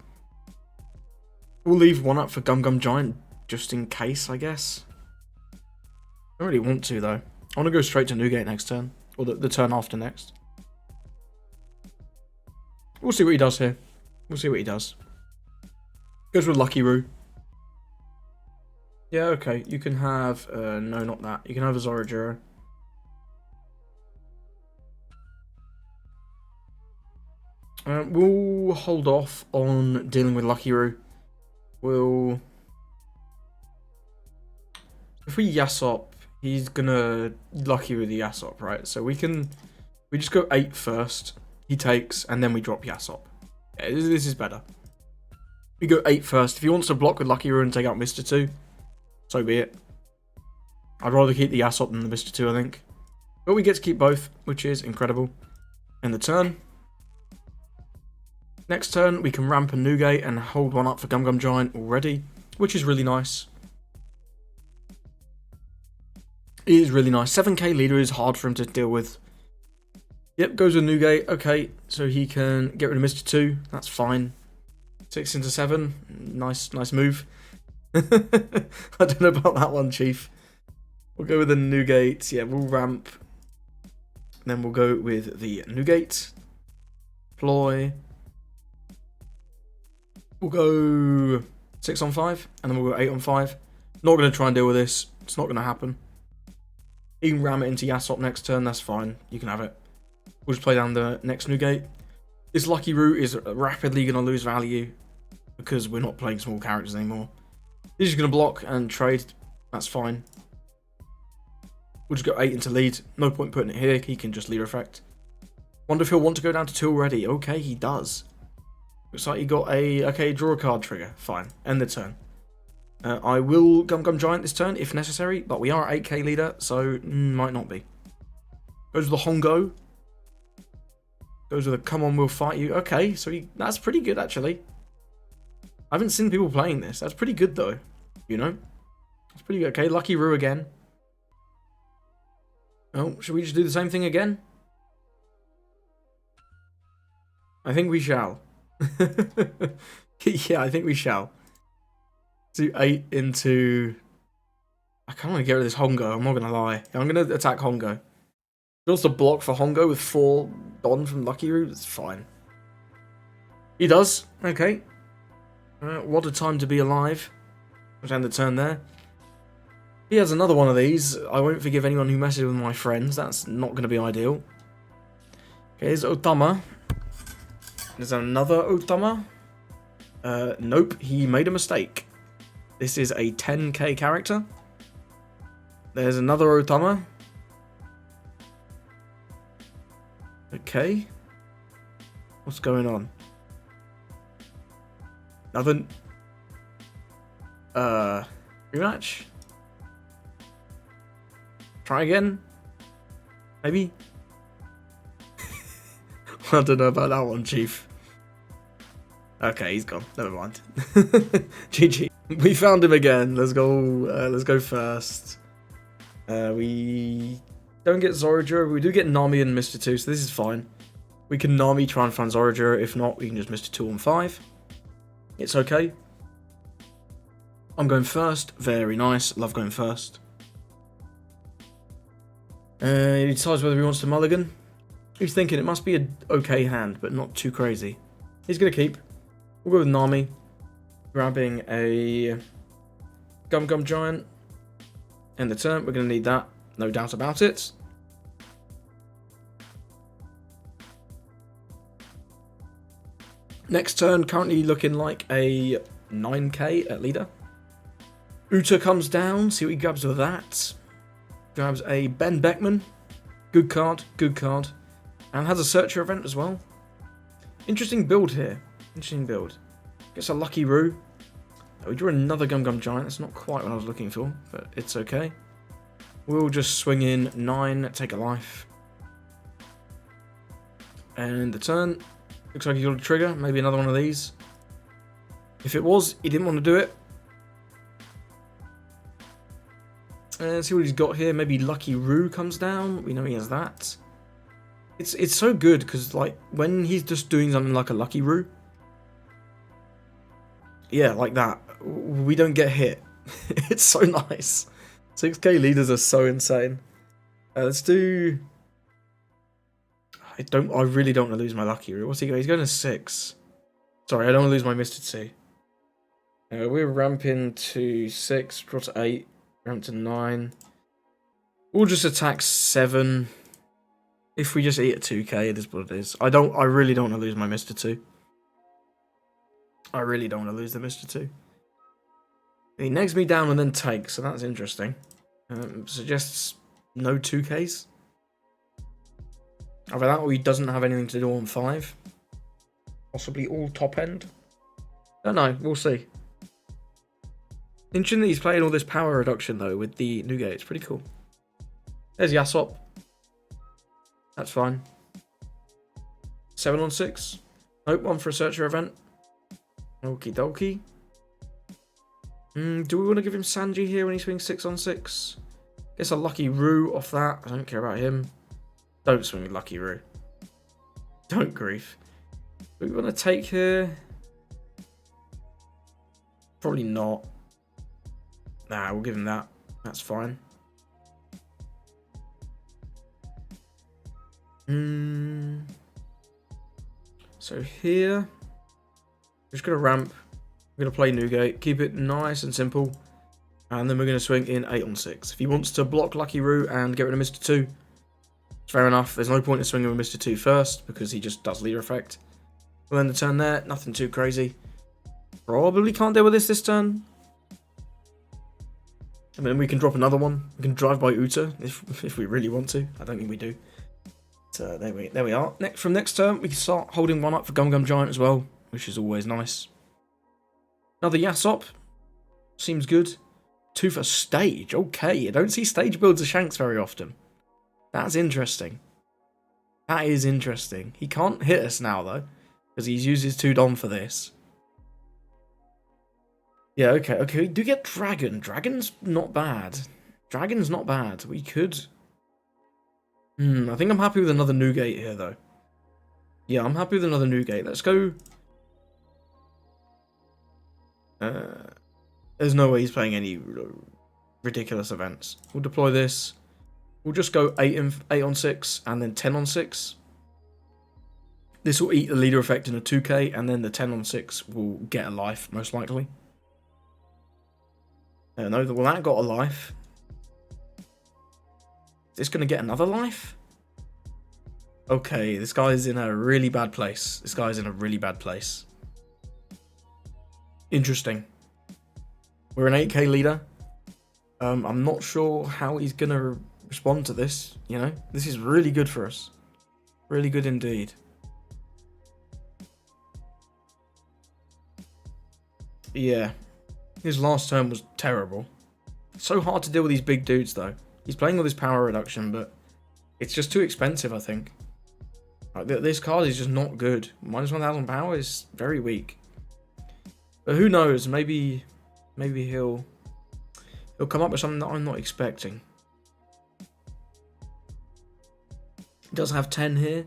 We'll leave one up for Gum Giant, just in case, I guess. I don't really want to, though. I want to go straight to Nugate next turn. Or the turn after next. We'll see what he does here. We'll see what he does. Goes with Lucky Roo. Yeah, okay. You can have... no, not that. You can have a Zorajuro. We'll hold off on dealing with Lucky Roo. We'll... If we Yasop, he's gonna Lucky with the Yasop, right? So we just go 8 first. He takes, and then we drop Yasop. Yeah, this is better. We go 8 first. If he wants to block with Lucky Roo and take out Mr. 2, so be it. I'd rather keep the Yasop than the Mr. 2, I think. But we get to keep both, which is incredible. End the turn. Next turn, we can ramp a Nugate and hold one up for Gum Giant already, which is really nice. It is really nice. 7k leader is hard for him to deal with. Yep, goes with Nugate. Okay, so he can get rid of Mr. 2. That's fine. 6 into 7. Nice move. I don't know about that one, Chief. We'll go with the Nugate. Yeah, we'll ramp. Then we'll go with the Nugate. Ploy. We'll go 6 on 5, and then we'll go 8 on 5. Not going to try and deal with this. It's not going to happen. You can ram it into Yasop next turn. That's fine. You can have it. We'll just play down the next Nugate. This Lucky Roo is rapidly going to lose value because we're not playing small characters anymore. He's just going to block and trade. That's fine. We'll just go 8 into lead. No point putting it here. He can just leader effect. Wonder if he'll want to go down to 2 already. Okay, he does. Looks like he got a... Okay, draw a card trigger. Fine. End the turn. I will Gum Giant this turn if necessary, but we are 8k leader, so might not be. Goes with the Hongo. Goes with a come on, we'll fight you. Okay, so that's pretty good, actually. I haven't seen people playing this. That's pretty good, though. You know? It's pretty good. Okay, Lucky Roo again. Oh, should we just do the same thing again? I think we shall. Yeah, I think we shall. Do 8 into... I kind of want to get rid of this Hongo, I'm not going to lie. I'm going to attack Hongo. He wants to block for Hongo with 4 Don from Lucky Roo. That's fine. He does. Okay. What a time to be alive. Let's end the turn there. He has another one of these. I won't forgive anyone who messes with my friends. That's not going to be ideal. Okay, here's Otama. There's another Otama. Nope, he made a mistake. This is a 10k character. There's another Otama. Okay. What's going on? Nothing. Rematch? Try again? Maybe? I don't know about that one, Chief. Okay, he's gone. Never mind. GG. We found him again. Let's go. Let's go first. We don't get Zorajura, but we do get Nami and Mr. 2, so this is fine. We can Nami try and find Zorajura. If not, we can just Mr. 2 on 5. It's okay. I'm going first. Very nice. Love going first. He decides whether he wants to mulligan. He's thinking it must be an okay hand, but not too crazy. He's going to keep. We'll go with Nami. Grabbing a Gum Giant. End the turn. We're going to need that. No doubt about it. Next turn, currently looking like a 9k at leader. Uta comes down. See what he grabs with that. Grabs a Ben Beckman. Good card. Good card. And has a Searcher event as well. Interesting build here. Interesting build. Gets a Lucky Roo. We drew another Gum Giant. That's not quite what I was looking for, but it's okay. We'll just swing in 9, take a life. And the turn. Looks like he got a trigger. Maybe another one of these. If it was, he didn't want to do it. And see what he's got here. Maybe Lucky Roo comes down. We know he has that. It's so good because like when he's just doing something like a Lucky Roo. Yeah, like that. We don't get hit. It's so nice. 6k leaders are so insane. Let's do... I really don't want to lose my Lucky Roo. What's he going? He's going to 6. Sorry, I don't want to lose my Mr. 2. We're ramping to 6, draw to 8, ramp to 9. We'll just attack 7. If we just eat a 2k, it is what it is. I really don't want to lose my Mr. 2. I really don't want to lose the Mr. 2. He negs me down and then takes, so that's interesting. Suggests no 2Ks. Either that or he doesn't have anything to do on 5. Possibly all top end. Don't know, we'll see. Interesting that he's playing all this power reduction though with the Nougat, it's pretty cool. There's Yasop. That's fine. 7 on 6. Nope, 1 for a Searcher event. Okie dokie. Do we want to give him Sanji here when he swings 6 on 6? Guess a Lucky Roo off that. I don't care about him. Don't swing with Lucky Roo. Don't grief. Do we want to take here? Probably not. Nah, we'll give him that. That's fine. So here, we're just going to ramp. We're going to play Nougat, keep it nice and simple, and then we're going to swing in 8 on 6. If he wants to block Lucky Roo and get rid of Mr. 2, fair enough. There's no point in swinging with Mr. 2 first, because he just does leader effect. We'll end the turn there, nothing too crazy. Probably can't deal with this turn. I mean, we can drop another one. We can drive by Uta if we really want to. I don't think we do. So there we are. From next turn, we can start holding one up for Gum Giant as well, which is always nice. Another Yasop. Seems good. 2 for stage. Okay, I don't see stage builds of Shanks very often. That's interesting. That is interesting. He can't hit us now, though, because he's used his 2 Dom for this. Yeah, okay. We do get Dragon. Dragon's not bad. Dragon's not bad. We could... I think I'm happy with another Nougat here, though. Yeah, I'm happy with another Nougat. Let's go... there's no way he's playing any ridiculous events. We'll deploy this. We'll just go 8 on 6 and then 10 on 6. This will eat the leader effect in a 2k, and then the 10 on 6 will get a life, most likely. No, well, that got a life. Is this going to get another life? Okay, this guy's in a really bad place. Interesting. We're an 8k leader. I'm not sure how he's going to respond to this, you know? This is really good for us. Really good indeed. Yeah. His last turn was terrible. So hard to deal with these big dudes, though. He's playing with his power reduction, but it's just too expensive, I think. Like, this card is just not good. Minus 1000 power is very weak. But who knows? Maybe he'll come up with something that I'm not expecting. He does have 10 here.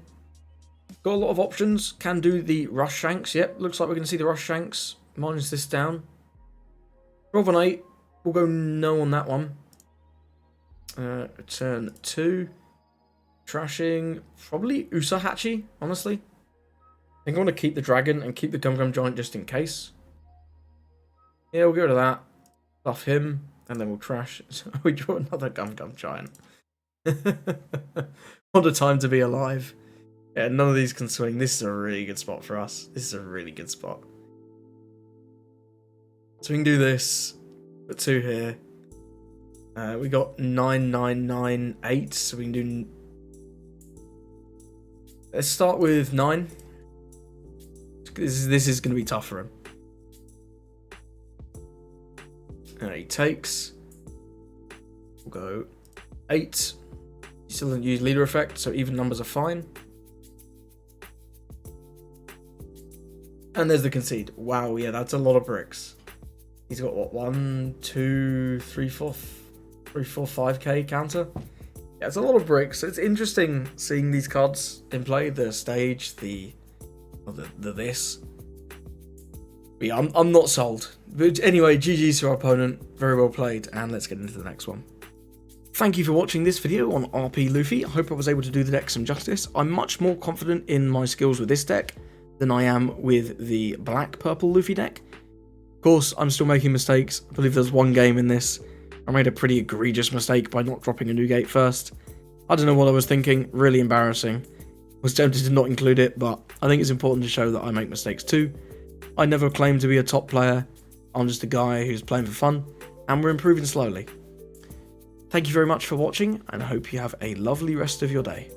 Got a lot of options. Can do the Rush Shanks. Yep, looks like we're going to see the Rush Shanks. Minus this down. 12 and 8. We'll go no on that one. Turn 2. Trashing. Probably Usahachi, honestly. I think I want to keep the Dragon and keep the Gum Gum Giant just in case. Yeah, we'll get rid of that. Buff him. And then we'll trash. So we draw another Gum Gum Giant. What a time to be alive. Yeah, none of these can swing. This is a really good spot for us. This is a really good spot. So we can do this. Put 2 here. We got 9998, so we can do... Let's start with 9. This is going to be tough for him. He takes. We'll go 8. He still doesn't use leader effect, so even numbers are fine. And there's the concede. Wow, yeah, that's a lot of bricks. He's got what, 1, 2, 3, 4, 5k counter. Yeah, it's a lot of bricks. It's interesting seeing these cards in play. The stage, the this. But yeah, I'm not sold. But anyway, GG's to our opponent. Very well played, and let's get into the next one. Thank you for watching this video on RP Luffy. I hope I was able to do the deck some justice. I'm much more confident in my skills with this deck than I am with the black Purple Luffy deck. Of course, I'm still making mistakes. I believe there's one game in this I made a pretty egregious mistake by not dropping a new gate first. I don't know what I was thinking. Really embarrassing. Was tempted to not include it, but I think it's important to show that I make mistakes too. I never claim to be a top player. I'm just a guy who's playing for fun, and we're improving slowly. Thank you very much for watching, and I hope you have a lovely rest of your day.